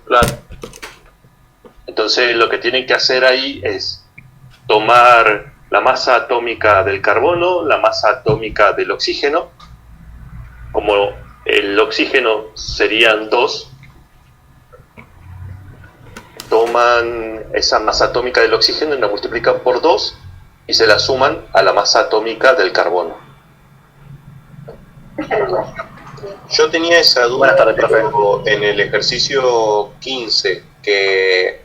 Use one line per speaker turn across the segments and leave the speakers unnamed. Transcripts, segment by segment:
Claro.
Entonces lo que tienen que hacer ahí es tomar la masa atómica del carbono, la masa atómica del oxígeno. Como el oxígeno serían 2, toman esa masa atómica del oxígeno y la multiplican por 2 y se la suman a la masa atómica del carbono.
Yo tenía esa duda.
Buenas tardes, profe.
En el ejercicio 15, que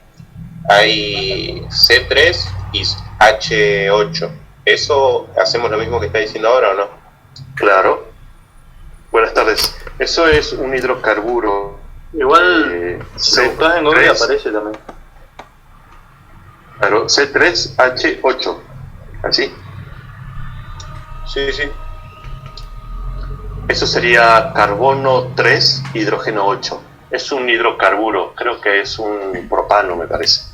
hay C3 y H8. ¿Eso hacemos lo mismo que está diciendo ahora o no?
Claro. Buenas tardes. Eso es un hidrocarburo.
Igual, si lo buscas en Google aparece también.
Claro, C3H8. ¿Así?
Sí, sí.
Eso sería carbono 3, hidrógeno 8. Es un hidrocarburo, creo que es un propano, me parece.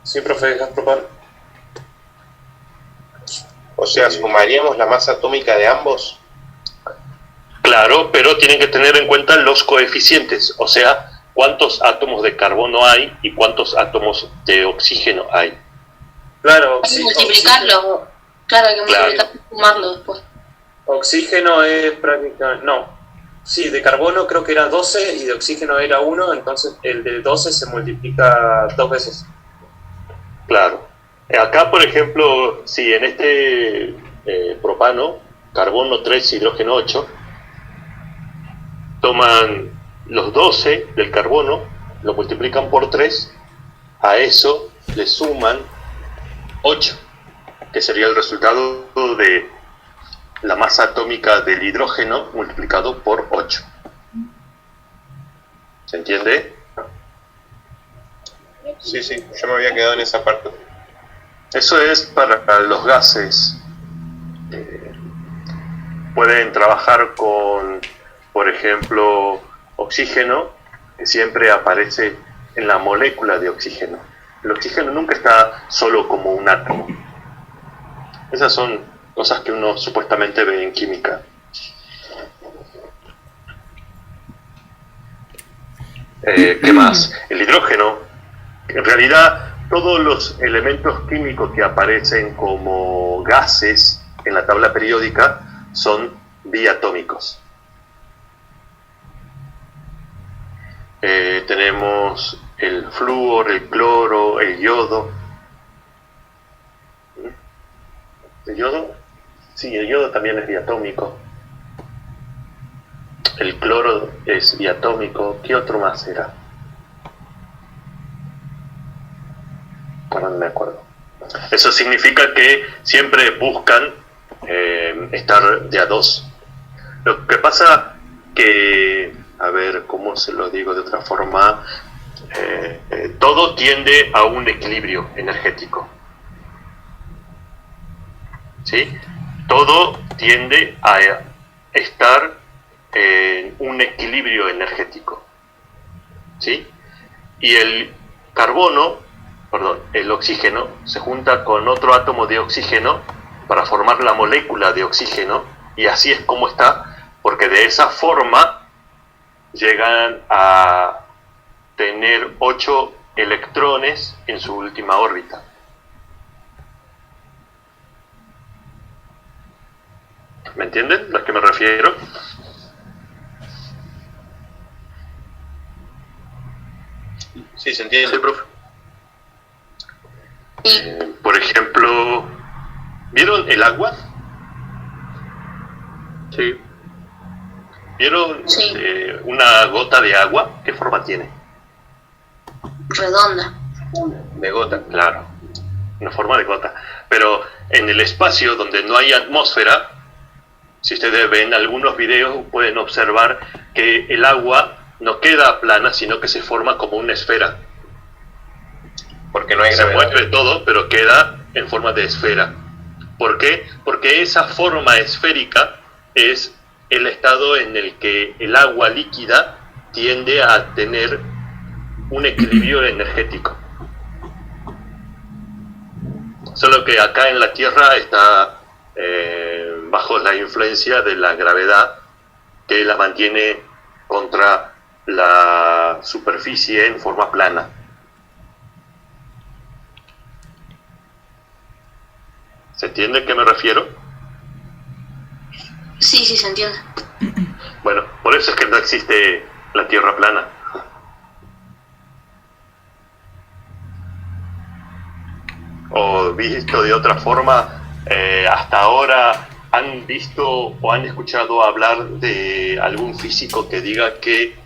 Sí, profe, es gas propano. O sea, ¿sumaríamos la masa atómica de ambos?
Claro, pero tienen que tener en cuenta los coeficientes, o sea, cuántos átomos de carbono hay y cuántos átomos de oxígeno hay.
Claro,
Hay que multiplicarlo. Claro, hay que multiplicarlo y sumarlo después.
Oxígeno es prácticamente... No. Sí, de carbono creo que era 12 y de oxígeno era 1, entonces el de 12 se multiplica 2 veces.
Claro. Acá, por ejemplo, si en este propano, carbono 3, hidrógeno 8, toman los 12 del carbono, lo multiplican por 3, a eso le suman 8, que sería el resultado de la masa atómica del hidrógeno multiplicado por 8. ¿Se entiende?
Sí, sí, yo me había quedado en esa parte.
Eso es para los gases. Pueden trabajar con, por ejemplo, oxígeno, que siempre aparece en la molécula de oxígeno. El oxígeno nunca está solo como un átomo. Esas son cosas que uno supuestamente ve en química. ¿Qué más? El hidrógeno. En realidad, todos los elementos químicos que aparecen como gases en la tabla periódica son diatómicos. Tenemos el flúor, el cloro, el yodo. ¿El yodo? Sí, el yodo también es diatómico. El cloro es diatómico. ¿Qué otro más era? Bueno, no me acuerdo. Eso significa que siempre buscan estar de a dos. Lo que pasa que, a ver, ¿cómo se lo digo de otra forma? Todo tiende a un equilibrio energético. ¿Sí? Todo tiende a estar en un equilibrio energético. ¿Sí? Y el oxígeno se junta con otro átomo de oxígeno para formar la molécula de oxígeno, y así es como está, porque de esa forma llegan a tener 8 electrones en su última órbita. ¿Me entienden a lo que me refiero?
Sí, se entiende.
Sí, profe. Por ejemplo, ¿vieron el agua?
Sí.
¿Vieron
Sí.
una gota de agua? ¿Qué forma tiene?
Redonda.
De gota, claro. Una forma de gota. Pero en el espacio donde no hay atmósfera, si ustedes ven algunos videos, pueden observar que el agua no queda plana, sino que se forma como una esfera.
Porque no hay
Se
gravedad.
mueve todo, pero queda en forma de esfera. ¿Por qué? Porque esa forma esférica es el estado en el que el agua líquida tiende a tener un equilibrio energético. Solo que acá en la Tierra está bajo la influencia de la gravedad, que la mantiene contra la superficie en forma plana. ¿Se entiende a qué me refiero?
Sí, sí, se entiende.
Bueno, por eso es que no existe la Tierra plana. O visto de otra forma, hasta ahora han visto o han escuchado hablar de algún físico que diga que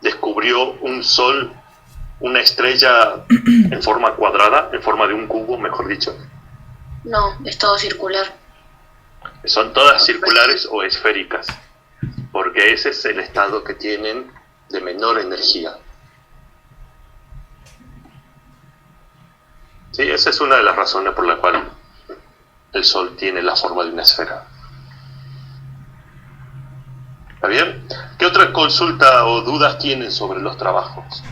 descubrió un sol, una estrella en forma cuadrada, en forma de un cubo, mejor dicho.
No, es todo circular.
Son todas circulares o esféricas, porque ese es el estado que tienen de menor energía. Sí, esa es una de las razones por la cual el Sol tiene la forma de una esfera. ¿Está bien? ¿Qué otra consulta o dudas tienen sobre los trabajos?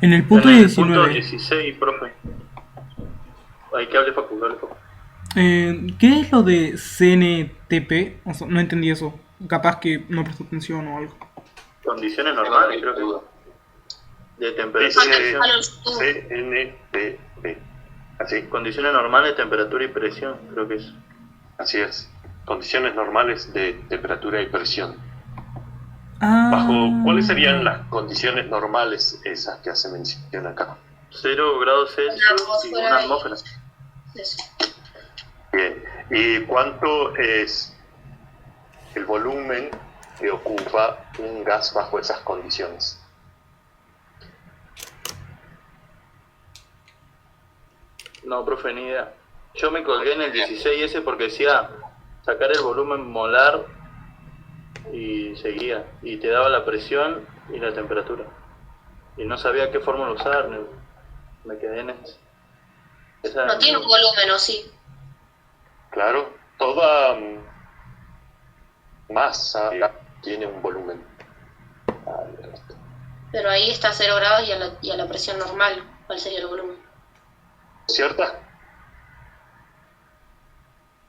En el punto
en el
19.
punto 16, profe. Hay que hable Facu, hable Facu.
¿Qué es lo de CNTP? O sea, no entendí eso. Capaz que no presté atención o algo.
Condiciones normales, creo que. De temperatura y presión.
CNTP. Así.
Condiciones normales de temperatura y presión, creo que es.
Así es. Condiciones normales de temperatura y presión.
Ah.
¿Bajo cuáles serían las condiciones normales esas que hace mención acá?
0 grados Celsius y una atmósfera.
Eso.
Bien. ¿Y cuánto es el volumen que ocupa un gas bajo esas condiciones?
No, profe, ni idea. Yo me colgué en el 16 ese porque decía sacar el volumen molar y seguía. Y te daba la presión y la temperatura. Y no sabía qué fórmula usar. Me quedé en esa.
No tiene un volumen, ¿o sí?
Claro, toda masa tiene un volumen.
Pero ahí está a 0 grados y a la presión normal. ¿Cuál sería el volumen?
¿Cierta?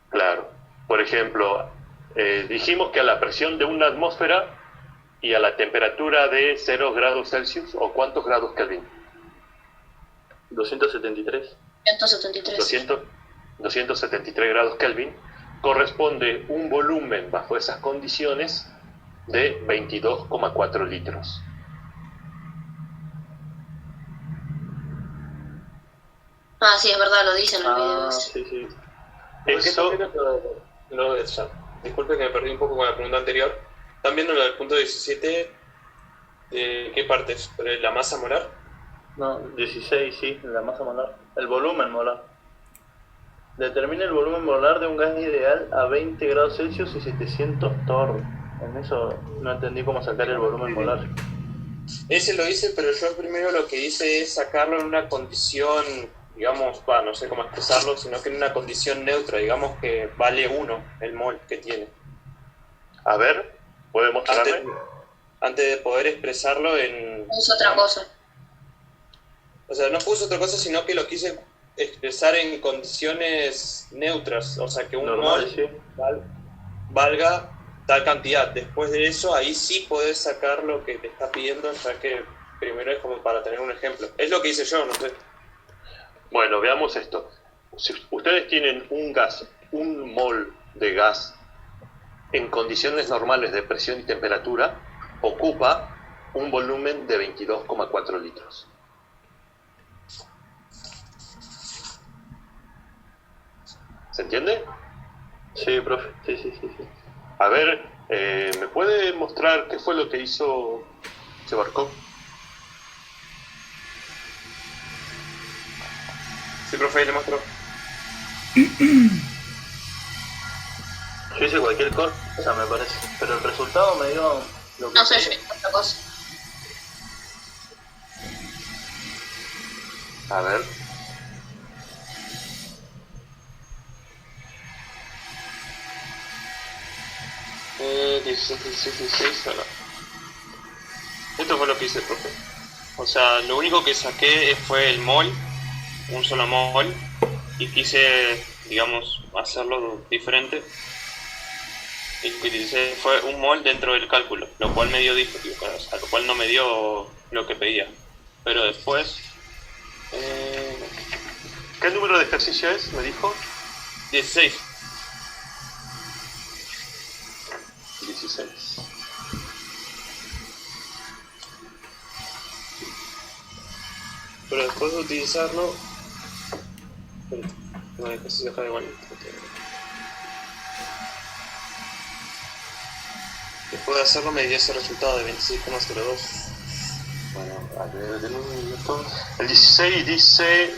Claro. Por ejemplo, dijimos que a la presión de una atmósfera y a la temperatura de 0 grados Celsius, ¿o cuántos grados Kelvin?
273.
173.
273 grados Kelvin, corresponde un volumen bajo esas condiciones de 22,4 litros.
Ah, sí, es verdad, lo dicen en el video.
Sí, sí.
Eso,
Disculpe que me perdí un poco con la pregunta anterior. ¿Están viendo lo del punto 17? ¿Qué partes? ¿La masa molar?
No, 16, sí, la masa molar. El volumen molar. Determina el volumen molar de un gas ideal a 20 grados Celsius y 700 torr. En eso no entendí cómo sacar el volumen molar.
Ese lo hice, pero yo primero lo que hice es sacarlo en una condición, digamos, no sé cómo expresarlo, sino que en una condición neutra, digamos que vale 1 el mol que tiene.
a ver, ¿puede mostrarme?
Antes de poder expresarlo en...
Es otra cosa.
O sea, no puse otra cosa, sino que lo quise expresar en condiciones neutras. O sea, que un
Normal,
mol
sí.
valga tal cantidad. Después de eso, ahí sí podés sacar lo que te está pidiendo, ya que primero es como para tener un ejemplo. Es lo que hice yo, no sé.
Bueno, veamos esto. Si ustedes tienen un gas, un mol de gas en condiciones normales de presión y temperatura, ocupa un volumen de 22,4 litros. ¿Se entiende?
Sí, profe. Sí.
A ver, ¿me puede mostrar qué fue lo que hizo Chebarkov?
Sí, profe, ahí le muestro.
Yo hice cualquier cosa, me parece. Pero el resultado me dio lo que...
No sé, yo hice otra cosa.
A ver.
Eh, 16, no. Esto fue lo que hice, profe. O sea, lo único que saqué fue el mol, un solo mol, y quise, digamos, hacerlo diferente. Y lo que utilicé fue un mol dentro del cálculo, lo cual me dio disco, o sea, lo cual no me dio lo que pedía. Pero después...
¿Qué número de ejercicio es? Me dijo.
16.
16.
Pero después de utilizarlo... No, ejercicio acá igual. Después de hacerlo me dio ese resultado de 26,02.
Bueno, a ver, denme un minuto. El 16 dice: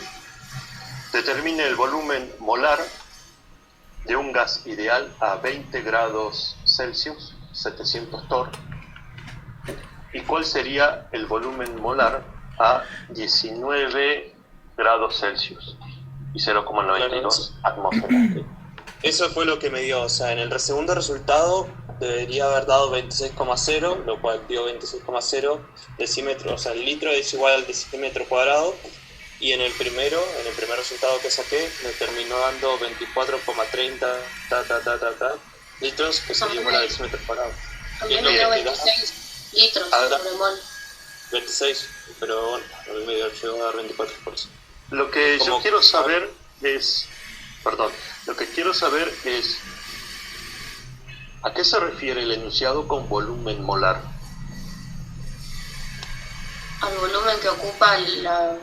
determine el volumen molar de un gas ideal a 20 grados Celsius, 700 torr. ¿Y cuál sería el volumen molar a 19 grados Celsius y 0,92 atmósferas?
Eso fue lo que me dio, o sea, en el segundo resultado debería haber dado 26,0, lo cual dio 26,0 decímetros, o sea, el litro es igual al decímetro cuadrado, y en el primer resultado que saqué me terminó dando 24,30 litros, que sería igual a decímetros cuadrados.
También me dio 26 litros sobre mol.
26, pero bueno, a mí me llegó a dar 24 por eso.
Lo que yo quiero saber es... Perdón, lo que quiero saber es... ¿a qué se refiere el enunciado con volumen molar?
Al volumen que ocupa la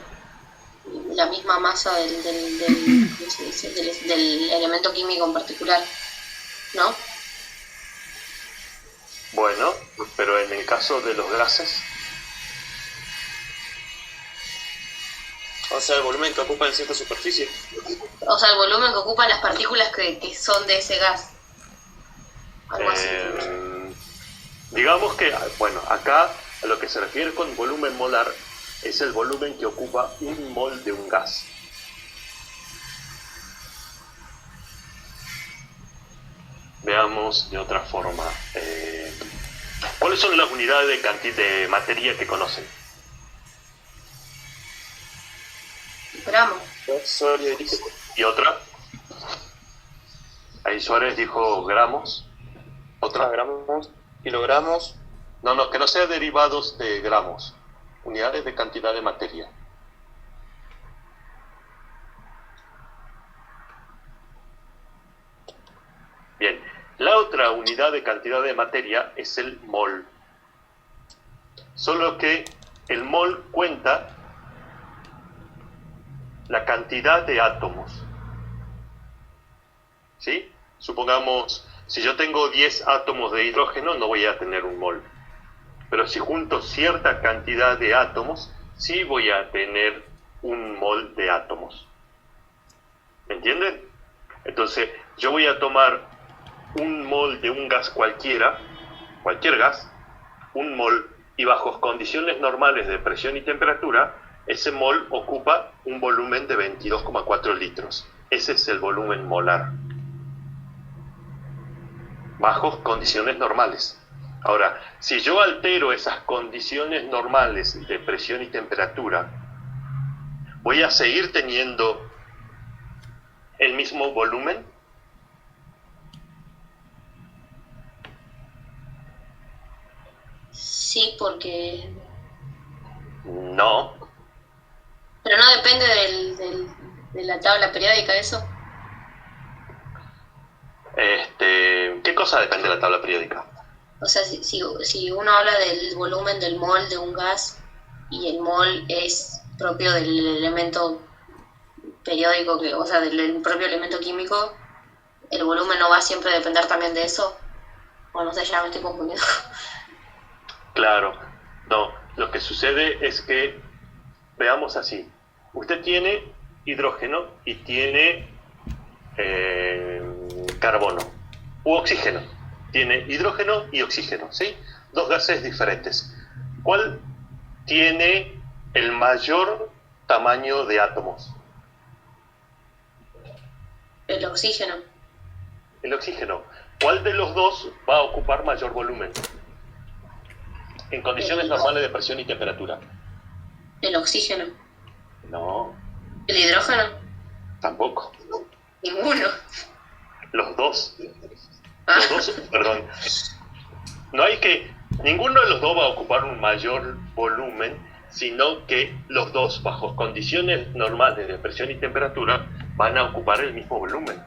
misma masa del elemento químico en particular, ¿no?
Bueno, pero en el caso de los gases...
O sea, el volumen que ocupa en cierta superficie.
O sea, el volumen que ocupan las partículas que son de ese gas. Algo así.
Digamos que, bueno, acá a lo que se refiere con volumen molar es el volumen que ocupa un mol de un gas. Veamos de otra forma. ¿Cuáles son las unidades de cantidad de materia que conocen?
Gramos.
¿Y otra? Ahí Suárez dijo gramos. ¿Otra?
Gramos, kilogramos.
No, que no sea derivados de gramos. Unidades de cantidad de materia. Bien. La otra unidad de cantidad de materia es el mol. Solo que el mol cuenta la cantidad de átomos. ¿Sí? Supongamos, si yo tengo 10 átomos de hidrógeno, no voy a tener un mol. Pero si junto cierta cantidad de átomos, sí voy a tener un mol de átomos. ¿Me entienden? Entonces, yo voy a tomar un mol de un gas cualquiera, cualquier gas, un mol, y bajo condiciones normales de presión y temperatura, ese mol ocupa un volumen de 22,4 litros. Ese es el volumen molar. Bajo condiciones normales. Ahora, si yo altero esas condiciones normales de presión y temperatura, ¿voy a seguir teniendo el mismo volumen?
Sí, porque...
No.
Pero no depende de la tabla periódica, eso.
¿Qué cosa depende de la tabla periódica?
O sea, si uno habla del volumen del mol de un gas y el mol es propio del elemento periódico, o sea, del propio elemento químico, el volumen no va siempre a depender también de eso. O no sé, ya me estoy confundiendo.
Claro, no. Lo que sucede es que, veamos así, usted tiene hidrógeno y tiene carbono u oxígeno. Tiene hidrógeno y oxígeno, ¿sí? Dos gases diferentes. ¿Cuál tiene el mayor tamaño de átomos?
El oxígeno.
El oxígeno. ¿Cuál de los dos va a ocupar mayor volumen? En condiciones normales de presión y temperatura.
El oxígeno.
No,
El hidrógeno.
tampoco.
Ninguno.
Los dos. Los dos, perdón. No hay que... Ninguno de los dos va a ocupar un mayor volumen, sino que los dos, bajo condiciones normales de presión y temperatura, van a ocupar el mismo volumen.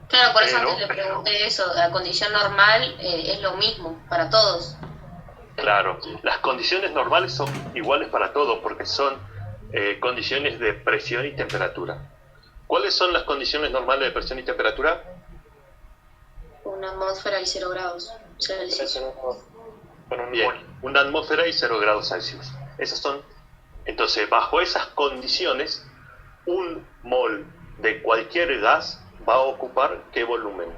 Claro, por eso
Pero-
antes le pregunté eso. La condición normal es lo mismo para todos.
Claro, las condiciones normales son iguales para todos porque son condiciones de presión y temperatura. ¿Cuáles son las condiciones normales de presión y temperatura?
Una atmósfera y 0 grados Celsius.
Bien, una atmósfera y 0 grados Celsius. Esas son. Entonces, bajo esas condiciones, un mol de cualquier gas va a ocupar ¿qué volumen?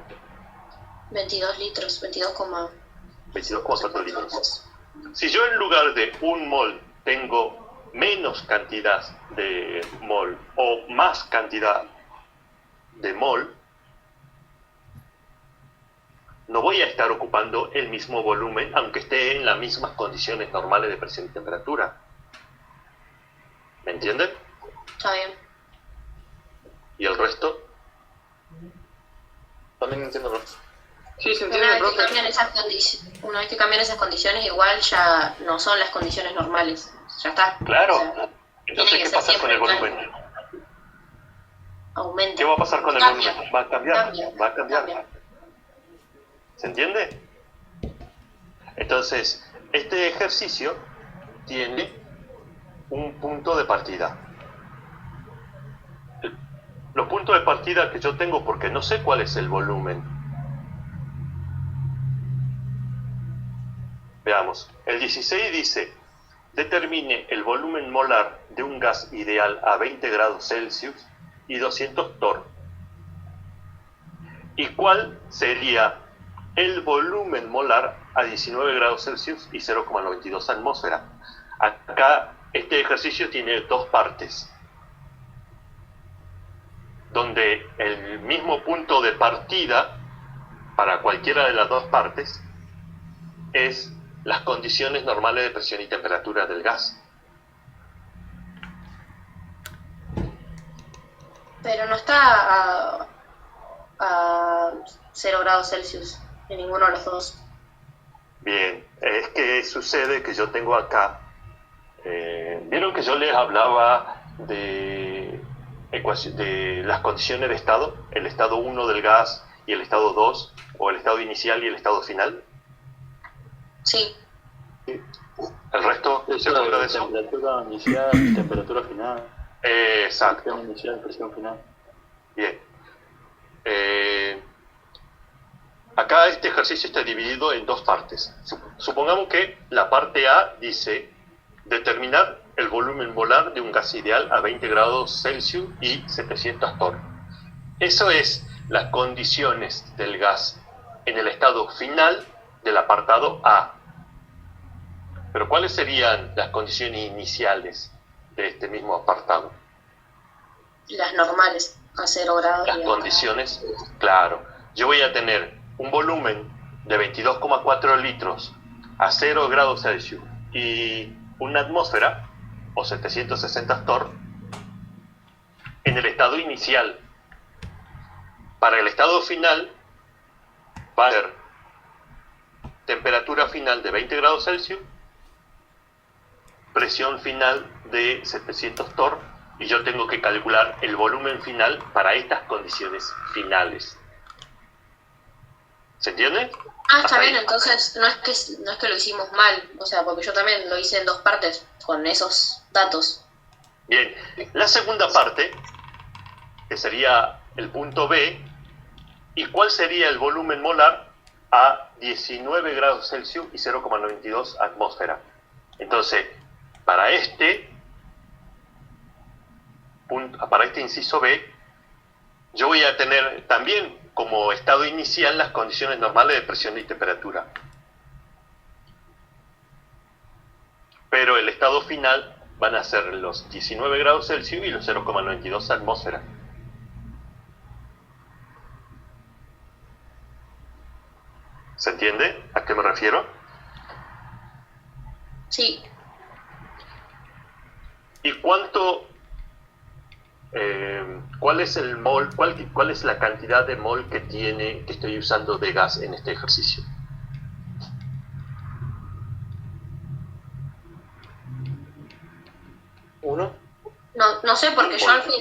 22 litros,
22,4 litros. Si yo en lugar de un mol tengo menos cantidad de mol o más cantidad de mol, no voy a estar ocupando el mismo volumen aunque esté en las mismas condiciones normales de presión y temperatura. ¿Me entienden?
Está bien.
¿Y el resto?
También entiendo, profe.
Sí, se
Una
entiende,
vez que
profe.
cambian esas condiciones, igual ya no son las condiciones normales. Ya está.
Claro.
O sea,
Entonces,
tiene que
¿qué
ser
pasa con
siempre
el volumen?
aumenta.
¿Qué va a pasar con el
Cambia.
volumen? Va a cambiar.
Cambia.
Va a cambiar.
Cambia.
¿Se entiende? Entonces, este ejercicio tiene un punto de partida. Los puntos de partida que yo tengo, porque no sé cuál es el volumen. Veamos. El 16 dice, determine el volumen molar de un gas ideal a 20 grados Celsius y 200 torr. ¿Y cuál sería el volumen molar a 19 grados Celsius y 0,92 atmósfera? Acá este ejercicio tiene dos partes, donde el mismo punto de partida para cualquiera de las dos partes es las condiciones normales de presión y temperatura del gas.
Pero no está a 0 grados Celsius en ninguno de los dos.
Bien, es que sucede que yo tengo acá, vieron que yo les hablaba de las condiciones de estado, el estado 1 del gas y el estado 2, o el estado inicial y el estado final.
Sí.
El resto, ¿se acuerda de eso?
Temperatura inicial, temperatura final.
Exacto.
Presión inicial, presión final.
Bien. Acá este ejercicio está dividido en dos partes. Supongamos que la parte A dice determinar el volumen molar de un gas ideal a 20 grados Celsius y 700 torr. Eso es las condiciones del gas en el estado final del apartado A. Pero ¿cuáles serían las condiciones iniciales de este mismo apartado?
Las normales, a 0 grados.
Las
y
condiciones, claro. Yo voy a tener un volumen de 22,4 litros a 0 grados Celsius y una atmósfera, o 760 torr, en el estado inicial. Para el estado final va a ser temperatura final de 20 grados Celsius, presión final de 700 torr, y yo tengo que calcular el volumen final para estas condiciones finales. ¿Se entiende?
Ah, está
Hasta
bien,
ahí.
entonces no es que lo hicimos mal, o sea, porque yo también lo hice en dos partes con esos datos.
Bien, la segunda parte, que sería el punto B, ¿y cuál sería el volumen molar a 19 grados Celsius y 0,92 atmósfera? Entonces, para este inciso B, yo voy a tener también como estado inicial las condiciones normales de presión y temperatura. Pero el estado final van a ser los 19 grados Celsius y los 0,92 atmósfera. ¿Se entiende a qué me refiero?
Sí,
¿Y cuánto ¿cuál es el mol, cuál es la cantidad de mol que estoy usando de gas en este ejercicio?
¿Uno?
No sé, porque yo al fin...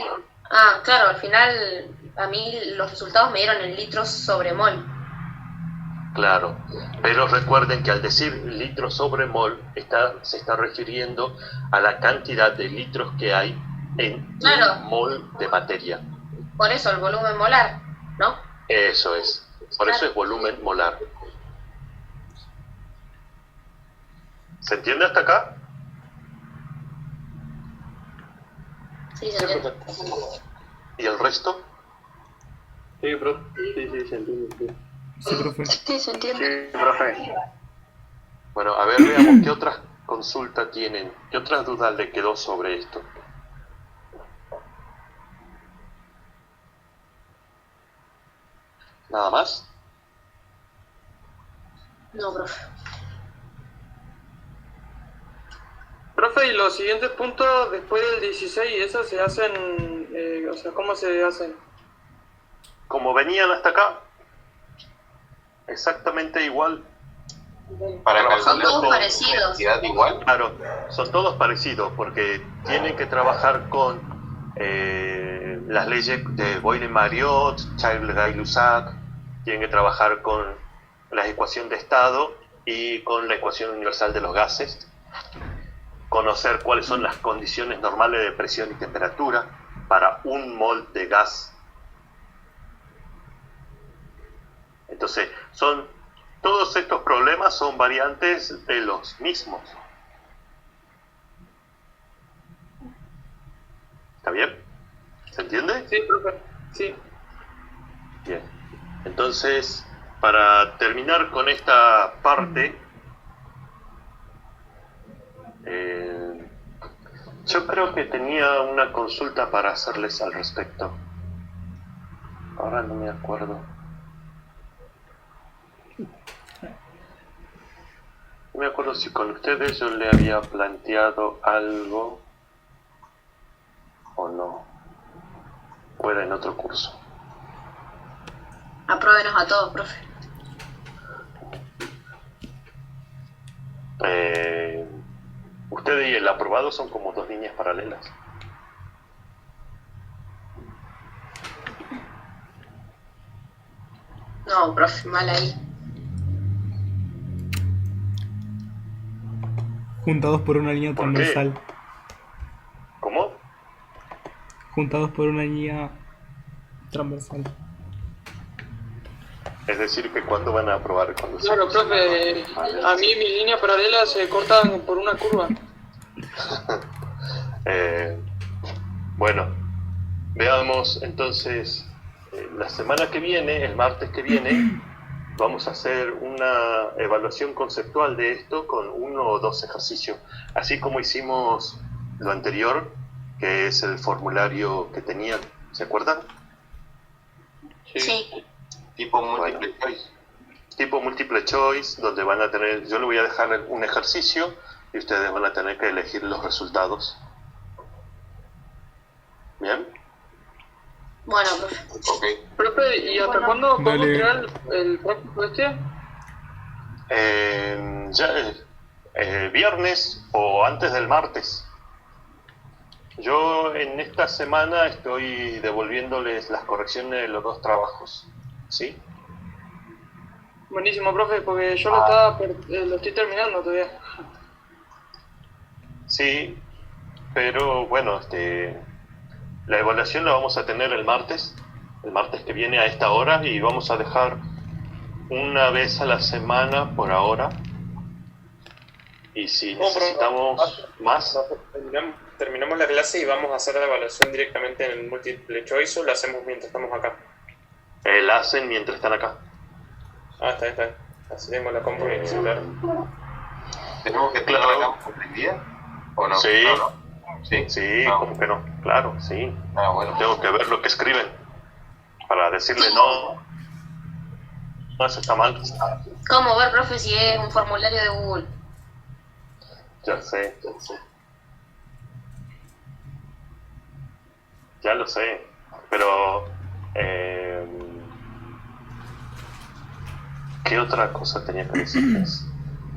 Ah, claro, al final a mí los resultados me dieron en litros sobre mol.
Claro, pero recuerden que al decir litro sobre mol se está refiriendo a la cantidad de litros que hay en
Claro.
un mol de materia.
Por eso el volumen molar, ¿no?
Eso es, por eso es volumen molar. ¿Se entiende hasta acá?
Sí, se entiende.
¿Y el resto?
Sí, profe. Sí, se entiende. Sí.
Sí, profe.
Sí, se entiende.
Sí, profe.
Bueno, a ver, veamos qué otras consultas tienen, qué otras dudas le quedó sobre esto. ¿Nada más?
No, profe.
Profe, y los siguientes puntos después del 16, ¿esos se hacen, o sea, cómo se hacen?
Como venían hasta acá, exactamente igual.
Para
Son
calcular
todos
la
parecidos.
densidad igual.
Claro, son todos parecidos porque tienen que trabajar con las leyes de Boyle-Mariotte, Childrey-Lussac, tienen que trabajar con la ecuación de estado y con la ecuación universal de los gases, conocer cuáles son las condiciones normales de presión y temperatura para un mol de gas. Entonces, todos estos problemas son variantes de los mismos. ¿Está bien? ¿Se entiende?
Sí, profe. Sí.
Bien. Entonces, para terminar con esta parte, yo creo que tenía una consulta para hacerles al respecto. Ahora no me acuerdo. No me acuerdo si con ustedes yo le había planteado algo o no. O era en otro curso.
Apruébenos a todos, profe.
Ustedes y el aprobado son como dos líneas paralelas.
No, profe, mal ahí.
Juntados por una línea
¿Por qué?
transversal.
¿Cómo?
Juntados por una línea transversal.
Es decir, que cuándo van a aprobar cuando
Claro, profe, a mí mis líneas paralelas se cortan por una curva.
Bueno, veamos entonces, la semana que viene, el martes que viene, vamos a hacer una evaluación conceptual de esto con 1 o 2 ejercicios, así como hicimos lo anterior, que es el formulario que tenían, ¿se acuerdan?
Sí.
Tipo multiple choice.
Tipo multiple choice, donde van a tener, yo le voy a dejar un ejercicio y ustedes van a tener que elegir los resultados. ¿Bien?
Bueno, profe.
Ok.
Profe, ¿y hasta cuándo podemos
Dale.
tirar el práctico este?
Viernes o antes del martes. Yo en esta semana estoy devolviéndoles las correcciones de los 2 trabajos, ¿sí?
Buenísimo, profe, porque yo lo estoy terminando todavía.
Sí, pero bueno, la evaluación la vamos a tener el martes que viene a esta hora, y vamos a dejar una vez a la semana por ahora. Y si necesitamos más,
Terminamos la clase y vamos a hacer la evaluación directamente en el múltiple choice, o lo hacemos mientras estamos acá.
la hacen mientras están acá.
Ah, está bien. Así tengo la compu en el celular.
¿Tenemos que tener la cámara prendida? ¿O no?
Sí.
No, no. ¿Sí?
Sí,
Ah,
¿cómo que no? Claro, sí.
Ah, bueno.
Tengo que ver lo que escriben para decirle no, eso está mal.
¿Cómo ver, profe, si es un formulario de Google?
Ya sé. Ya lo sé. Pero, ¿qué otra cosa tenía que decirles?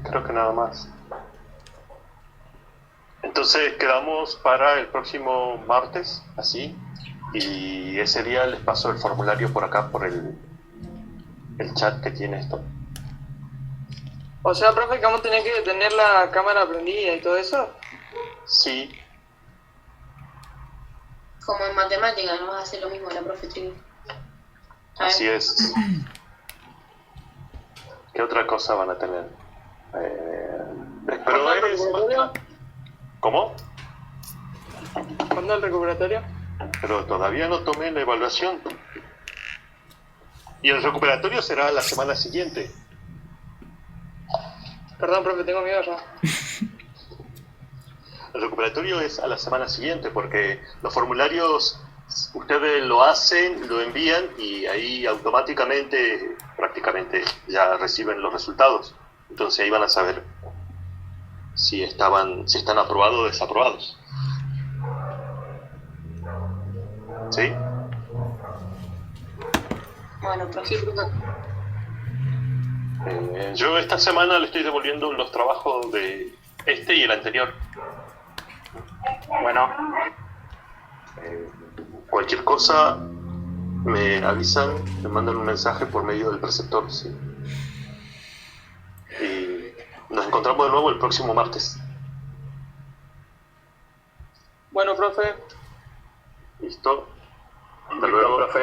Creo que nada más. Entonces quedamos para el próximo martes, así, y ese día les paso el formulario por acá, por el chat que tiene esto.
O sea, profe, que vamos a tener que tener la cámara prendida y todo eso.
Sí,
Como en matemáticas, no vas a hacer lo mismo la profe Trivi.
así es. ¿Qué otra cosa van a tener? Pero
¿Cuándo el recuperatorio?
¿Cómo?
¿Cuándo el recuperatorio?
Pero todavía no tomé la evaluación. Y el recuperatorio será la semana siguiente.
Perdón, profe, tengo miedo ya.
El recuperatorio es a la semana siguiente porque los formularios ustedes lo hacen, lo envían y ahí automáticamente, prácticamente, ya reciben los resultados. Entonces ahí van a saber si están aprobados o desaprobados. ¿Sí?
Bueno, profe.
Sí, profe.
Yo esta semana le estoy devolviendo los trabajos de este y el anterior.
Bueno,
Cualquier cosa me avisan, me mandan un mensaje por medio del preceptor, ¿sí? Y nos encontramos de nuevo el próximo martes.
Bueno, profe.
¿Listo? Hasta luego.
profe.